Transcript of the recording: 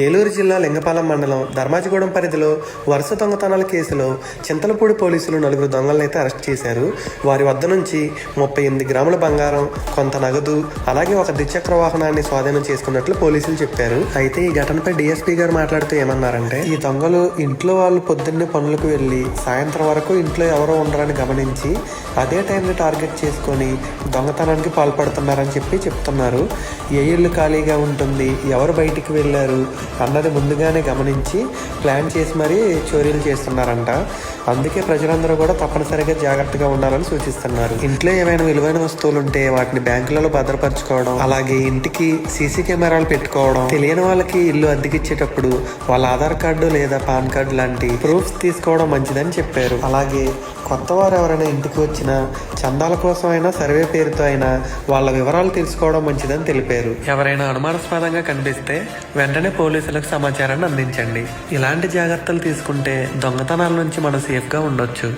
ఏలూరు జిల్లా లింగపాలెం మండలం ధర్మాజిగూడెం పరిధిలో వరుస దొంగతనాల కేసులో చింతలపూడి పోలీసులు 4 దొంగలనైతే అరెస్ట్ చేశారు. వారి వద్ద నుంచి 38 గ్రాముల బంగారం, కొంత నగదు, అలాగే ఒక ద్విచక్ర వాహనాన్ని స్వాధీనం చేసుకున్నట్లు పోలీసులు చెప్పారు. అయితే ఈ ఘటనపై డీఎస్పీ గారు మాట్లాడుతూ ఏమన్నారంటే, ఈ దొంగలు ఇంట్లో వాళ్ళు పొద్దున్నే పనులకు వెళ్లి సాయంత్రం వరకు ఇంట్లో ఎవరో ఉండరని గమనించి అదే టైంని టార్గెట్ చేసుకొని దొంగతనానికి పాల్పడుతున్నారని చెప్తున్నారు. ఏ ఇల్లు ఖాళీగా ఉంటుంది, ఎవరు బయటికి వెళ్ళారు అన్నది ముందుగానే గమనించి ప్లాన్ చేసి మరీ చోరీలు చేస్తున్నారంట. అందుకే ప్రజలందరూ కూడా తప్పనిసరిగా జాగ్రత్తగా ఉండాలని సూచిస్తున్నారు. ఇంట్లో ఏమైనా విలువైన వస్తువులు ఉంటే వాటిని బ్యాంకులలో భద్రపరచుకోవడం, అలాగే ఇంటికి సీసీ కెమెరాలు పెట్టుకోవడం, తెలియని వాళ్ళకి ఇల్లు అద్దెకిచ్చేటప్పుడు వాళ్ళ ఆధార్ కార్డు లేదా పాన్ కార్డు లాంటి ప్రూఫ్స్ తీసుకోవడం మంచిదని చెప్పారు. అలాగే కొత్త వారు ఎవరైనా ఇంటికి వచ్చినా చందాల కోసం అయినా సర్వే పేరుతో అయినా వాళ్ళ వివరాలు తెలుసుకోవడం మంచిదని తెలిపారు. ఎవరైనా అనుమానాస్పదంగా కనిపిస్తే వెంటనే పోలీసులకు సమాచారాన్ని అందించండి. ఇలాంటి జాగ్రత్తలు తీసుకుంటే దొంగతనాల నుంచి మనం సేఫ్గా ఉండొచ్చు.